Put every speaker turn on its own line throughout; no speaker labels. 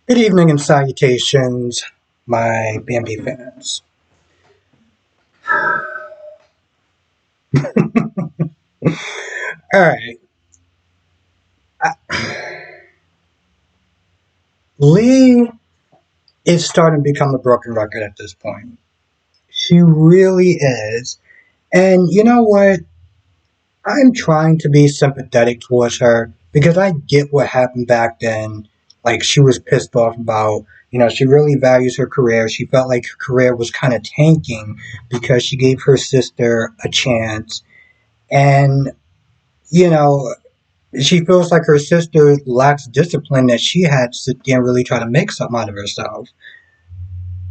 Good evening and salutations, my BMP fans. All right, Lee is starting to become a broken record at this point. She really is, and you know what? I'm trying to be sympathetic towards her because I get what happened back then. Like she was pissed off about, she really values her career. She felt like her career was kind of tanking because she gave her sister a chance, and you know she feels like her sister lacks discipline that she had to sit there and really try to make something out of herself.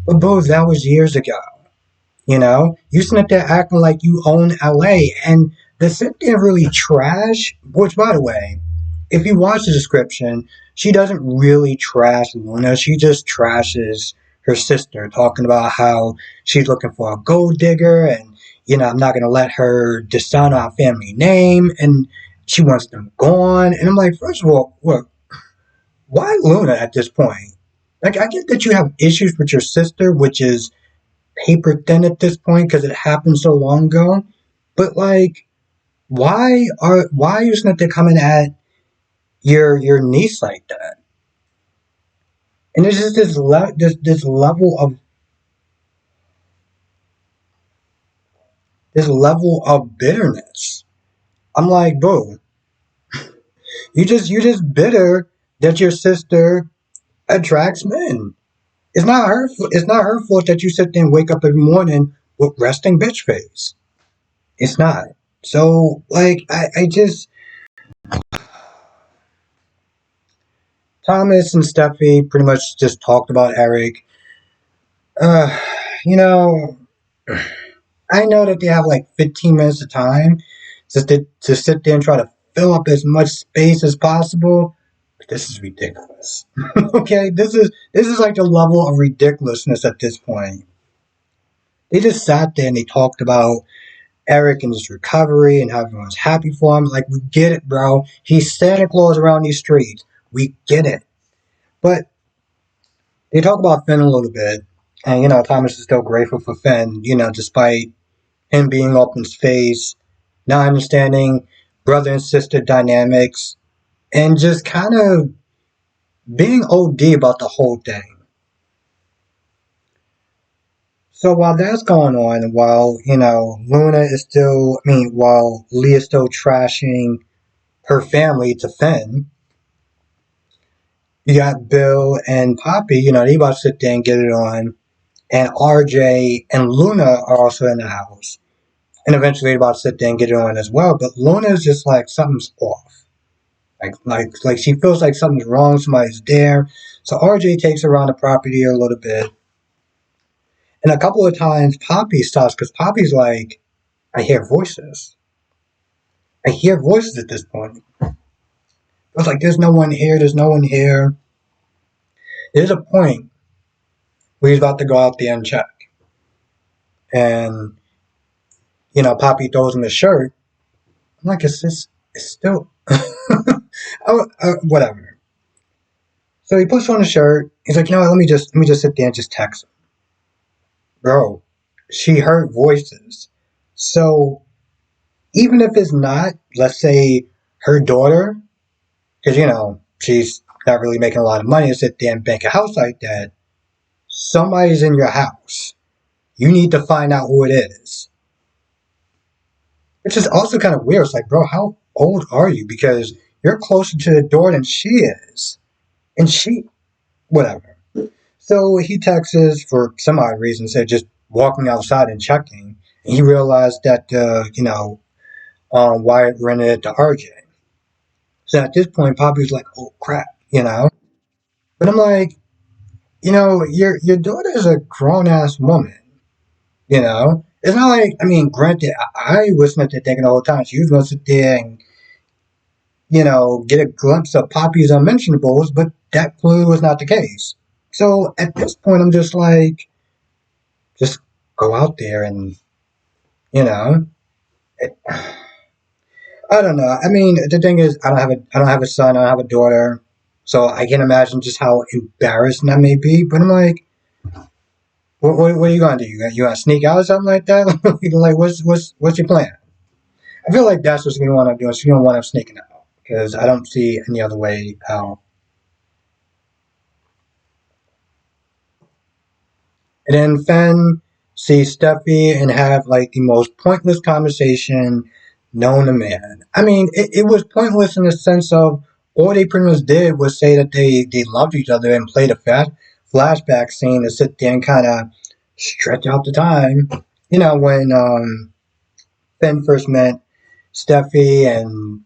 But both that was years ago. You sit there acting like you own LA, and the sit there really trash. Which, by the way, if you watch the description, she doesn't really trash Luna. She just trashes her sister, talking about how she's looking for a gold digger, and I'm not gonna let her dishonor our family name, and she wants them gone. And I'm like, first of all, look, why Luna at this point? Like, I get that you have issues with your sister, which is paper thin at this point because it happened so long ago. But like, why are you not coming at your niece like that? And there's just this level of bitterness. I'm like, bro, you just bitter that your sister attracts men. It's not her fault that you sit there and wake up every morning with resting bitch face. It's not. So like I just Thomas and Steffi pretty much just talked about Eric. Uh, you know, I know that they have like 15 minutes of time to sit there and try to fill up as much space as possible. But this is ridiculous. Okay, this is like the level of ridiculousness at this point. They just sat there and they talked about Eric and his recovery and how everyone's happy for him. Like, we get it, bro. He's Santa Claus around these streets. We get it. But they talk about Finn a little bit. And, Thomas is still grateful for Finn, despite him being up in space, not understanding brother and sister dynamics, and just kind of being OD about the whole thing. So while that's going on, and while, while Lee is still trashing her family to Finn, you got Bill and Poppy, they about to sit there and get it on, and RJ and Luna are also in the house. And eventually they're about to sit there and get it on as well, but Luna's just like, something's off. Like she feels like something's wrong, somebody's there. So RJ takes her around the property a little bit. And a couple of times Poppy stops because Poppy's like, I hear voices. I hear voices at this point. It's like, there's no one here, there's no one here. There's a point where he's about to go out there and check. And, Poppy throws him his shirt. I'm like, it's still, whatever. So he puts on the shirt. He's like, let me just sit there and just text him. Bro, she heard voices. So even if it's not, let's say, her daughter, because, she's not really making a lot of money to sit there and bank a house like that, somebody's in your house. You need to find out who it is. Which is also kind of weird. It's like, bro, how old are you? Because you're closer to the door than she is. And whatever. So he texts for some odd reason, instead of just walking outside and checking. And he realized that, Wyatt rented it to RJ. So at this point, Poppy's like, oh crap. But I'm like, your daughter's a grown ass woman, It's not like, granted, I wasn't at that thinking the whole time. She was going to sit there and, get a glimpse of Poppy's unmentionables, but that clearly was not the case. So at this point, I'm just like, just go out there and, it, I don't know. The thing is, I don't have a son. I don't have a daughter. So I can imagine just how embarrassing that may be. But I'm like, what are you gonna do? You gonna sneak out or something like that? Like, what's your plan? I feel like that's what's gonna want to do. She's gonna want to sneaking out because I don't see any other way out. And then Fen sees Steffi and have like the most pointless conversation known to man. I mean, it was pointless in the sense of all they pretty much did was say that they loved each other and played a flashback scene to sit there and kind of stretch out the time. You know, when Fen first met Steffi, and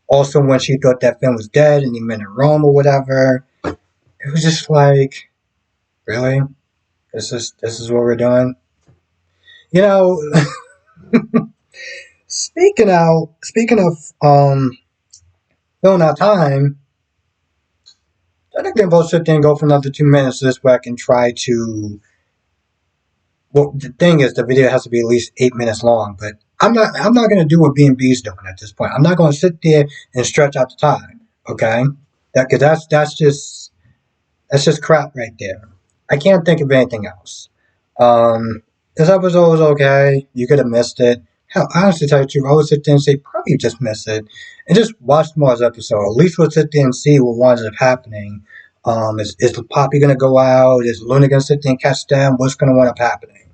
also when she thought that Fen was dead and he met in Rome or whatever. It was just like, really? This is what we're doing? You know, speaking of filling out time, I think they're both sit there and go for another 2 minutes this way I can try to. Well, the thing is, the video has to be at least 8 minutes long, but I'm not gonna do what B&B's doing at this point. I'm not gonna sit there and stretch out the time. Okay, because that's just crap right there. I can't think of anything else. This episode was okay. You could have missed it. Hell, honestly, tell you the truth, I would sit there and say probably just miss it and just watch tomorrow's episode. At least we'll sit there and see what winds up happening. Is Poppy gonna go out? Is Luna gonna sit there and catch them? What's gonna wind up happening?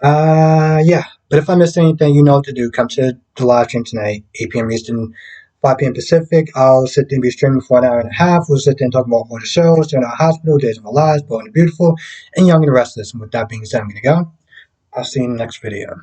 Yeah. But if I missed anything, you know what to do. Come to the live stream tonight, 8 p.m. Eastern, 5 p.m. Pacific. I'll sit there and be streaming for an hour and a half. We'll sit there and talk about all the shows, Turn Out Hospital, Days of Our Lives, Bold and Beautiful, and Young and the Restless. And with that being said, I'm going to go. I'll see you in the next video.